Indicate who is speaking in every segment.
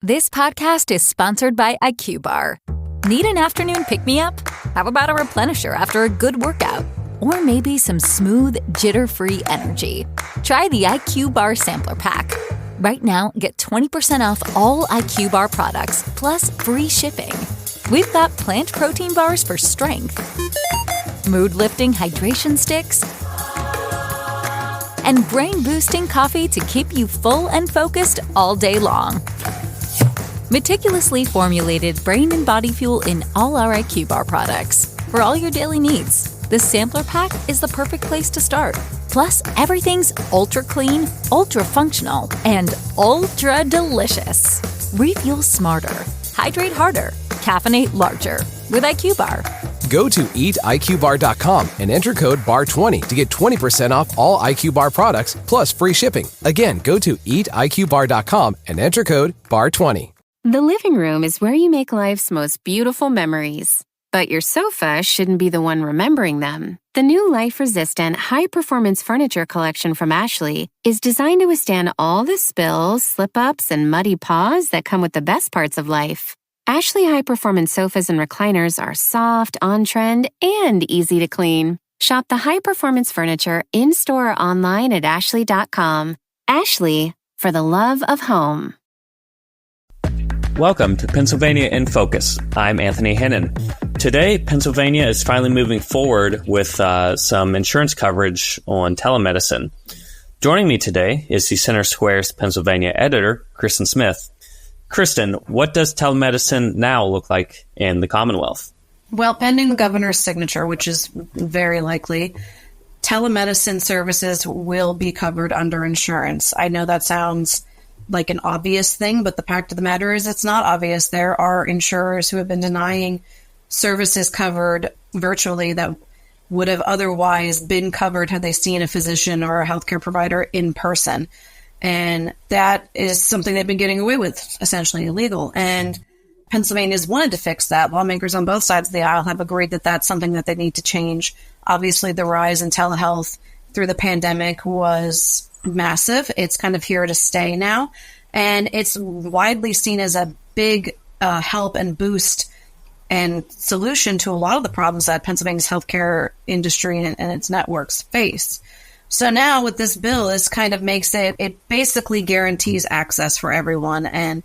Speaker 1: This podcast is sponsored by IQ Bar. Need an afternoon pick-me-up? How about a replenisher after a good workout? Or maybe some smooth, jitter-free energy? Try the IQ Bar Sampler Pack. Right now, get 20% off all IQ Bar products, plus free shipping. We've got plant protein bars for strength, mood-lifting hydration sticks, and brain-boosting coffee to keep you full and focused all day long. Meticulously formulated brain and body fuel in all our IQ Bar products. For all your daily needs, the Sampler Pack is the perfect place to start. Plus, everything's ultra clean, ultra functional, and ultra delicious. Refuel smarter, hydrate harder, caffeinate larger with IQ Bar.
Speaker 2: Go to eatiqbar.com and enter code BAR20 to get 20% off all IQ Bar products plus free shipping. Again, go to eatiqbar.com and enter code BAR20.
Speaker 3: The living room is where you make life's most beautiful memories. But your sofa shouldn't be the one remembering them. The new life-resistant, high-performance furniture collection from Ashley is designed to withstand all the spills, slip-ups, and muddy paws that come with the best parts of life. Ashley high-performance sofas and recliners are soft, on-trend, and easy to clean. Shop the high-performance furniture in-store or online at ashley.com. Ashley, for the love of home.
Speaker 4: Welcome to Pennsylvania in Focus. I'm Anthony Hennon. Today, Pennsylvania is finally moving forward with some insurance coverage on telemedicine. Joining me today is the Center Square's Pennsylvania editor, Kristen Smith. Kristen, what does telemedicine now look like in the Commonwealth?
Speaker 5: Well, pending the governor's signature, which is very likely, telemedicine services will be covered under insurance. I know that sounds like an obvious thing, but the fact of the matter is it's not obvious. There are insurers who have been denying services covered virtually that would have otherwise been covered had they seen a physician or a healthcare provider in person. And that is something they've been getting away with, essentially illegal. And Pennsylvania's wanted to fix that. Lawmakers on both sides of the aisle have agreed that that's something that they need to change. Obviously, the rise in telehealth through the pandemic was massive. It's kind of here to stay now. And it's widely seen as a big help and boost and solution to a lot of the problems that Pennsylvania's healthcare industry and its networks face. So now with this bill, this kind of makes it basically guarantees access for everyone and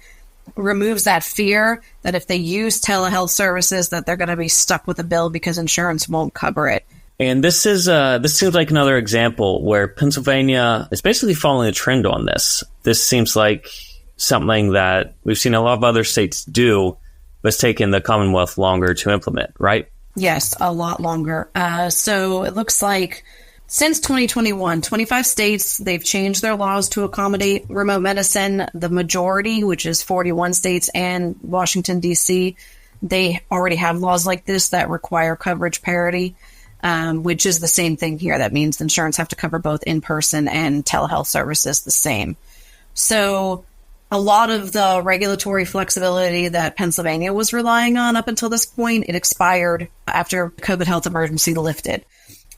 Speaker 5: removes that fear that if they use telehealth services that they're going to be stuck with a bill because insurance won't cover it.
Speaker 4: And this seems like another example where Pennsylvania is basically following a trend on this. This seems like something that we've seen a lot of other states do, but it's taken the Commonwealth longer to implement, right?
Speaker 5: Yes, a lot longer. So it looks like since 2021, 25 states, they've changed their laws to accommodate remote medicine. The majority, which is 41 states and Washington, D.C., they already have laws like this that require coverage parity. Which is the same thing here. That means insurance have to cover both in-person and telehealth services the same. So a lot of the regulatory flexibility that Pennsylvania was relying on up until this point, it expired after COVID health emergency lifted.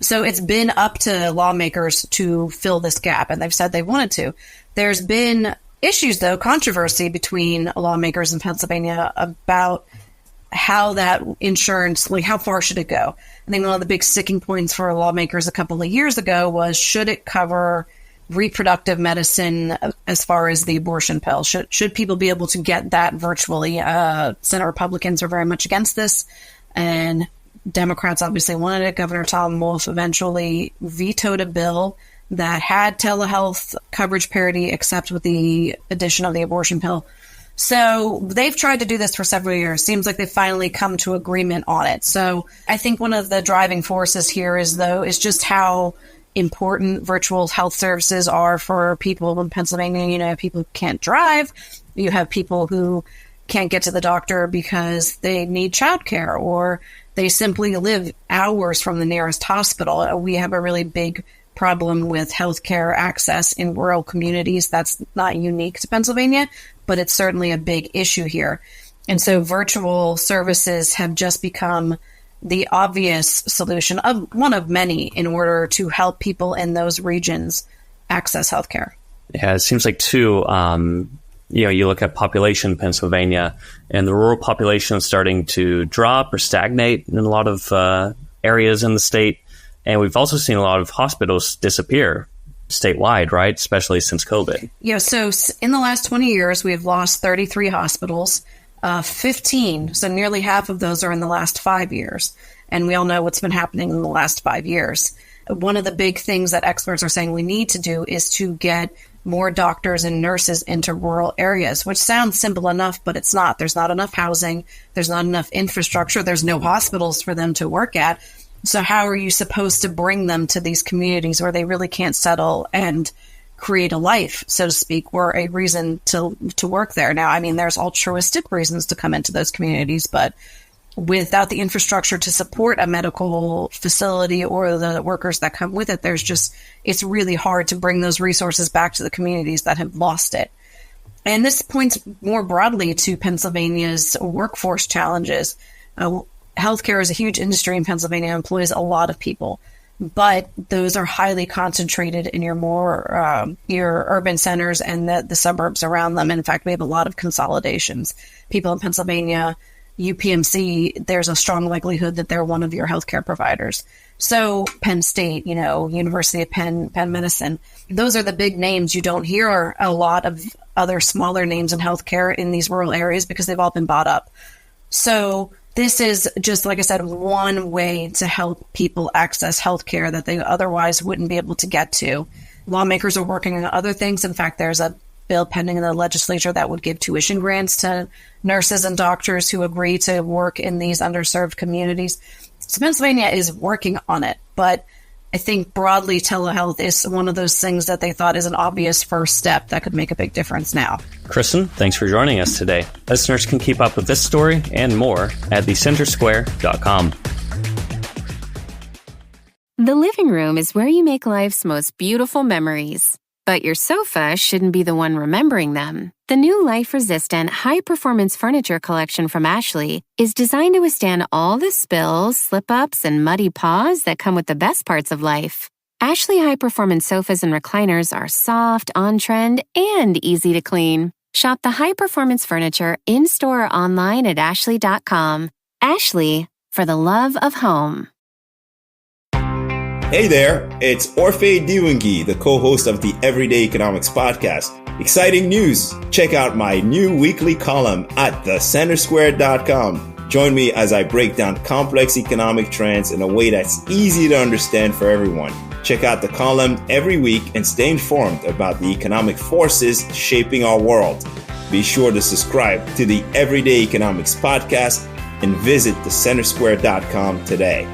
Speaker 5: So it's been up to lawmakers to fill this gap, and they've said they wanted to. There's been issues, though, controversy between lawmakers in Pennsylvania about how that insurance, like how far should it go? I think one of the big sticking points for lawmakers a couple of years ago was, should it cover reproductive medicine as far as the abortion pill? Should people be able to get that virtually? Senate Republicans are very much against this, and Democrats obviously wanted it. Governor Tom Wolf eventually vetoed a bill that had telehealth coverage parity, except with the addition of the abortion pill. So they've tried to do this for several years. Seems like they've finally come to agreement on it. So I think one of the driving forces here is just how important virtual health services are for people in Pennsylvania. You know, people who can't drive. You have people who can't get to the doctor because they need childcare, or they simply live hours from the nearest hospital. We have a really big problem with healthcare access in rural communities. That's not unique to Pennsylvania, but it's certainly a big issue here. And so virtual services have just become the obvious solution, of one of many, in order to help people in those regions access healthcare.
Speaker 4: Yeah, it seems like too, You look at population in Pennsylvania, and the rural population is starting to drop or stagnate in a lot of areas in the state. And we've also seen a lot of hospitals disappear statewide, right? Especially since COVID.
Speaker 5: Yeah, so in the last 20 years, we have lost 33 hospitals, 15. So nearly half of those are in the last 5 years. And we all know what's been happening in the last 5 years. One of the big things that experts are saying we need to do is to get more doctors and nurses into rural areas, which sounds simple enough, but it's not. There's not enough housing. There's not enough infrastructure. There's no hospitals for them to work at. So how are you supposed to bring them to these communities where they really can't settle and create a life, so to speak, or a reason to work there? Now, I mean, there's altruistic reasons to come into those communities, but without the infrastructure to support a medical facility or the workers that come with it, it's really hard to bring those resources back to the communities that have lost it. And this points more broadly to Pennsylvania's workforce challenges. Healthcare is a huge industry in Pennsylvania, employs a lot of people, but those are highly concentrated in your urban centers and the suburbs around them. In fact, we have a lot of consolidations. People in Pennsylvania, UPMC, there's a strong likelihood that they're one of your healthcare providers. So Penn State, University of Penn Medicine, those are the big names. You don't hear a lot of other smaller names in healthcare in these rural areas because they've all been bought up. So this is just, like I said, one way to help people access healthcare that they otherwise wouldn't be able to get to. Lawmakers are working on other things. In fact, there's a bill pending in the legislature that would give tuition grants to nurses and doctors who agree to work in these underserved communities. So Pennsylvania is working on it, but I think broadly telehealth is one of those things that they thought is an obvious first step that could make a big difference now.
Speaker 4: Kristen, thanks for joining us today. Listeners can keep up with this story and more at thecentersquare.com.
Speaker 3: The living room is where you make life's most beautiful memories. But your sofa shouldn't be the one remembering them. The new life-resistant, high-performance furniture collection from Ashley is designed to withstand all the spills, slip-ups, and muddy paws that come with the best parts of life. Ashley high-performance sofas and recliners are soft, on-trend, and easy to clean. Shop the high-performance furniture in-store or online at ashley.com. Ashley, for the love of home.
Speaker 6: Hey there, it's Orphe Diwangi, the co-host of the Everyday Economics podcast. Exciting news! Check out my new weekly column at thecentersquare.com. Join me as I break down complex economic trends in a way that's easy to understand for everyone. Check out the column every week and stay informed about the economic forces shaping our world. Be sure to subscribe to the Everyday Economics podcast and visit thecentersquare.com today.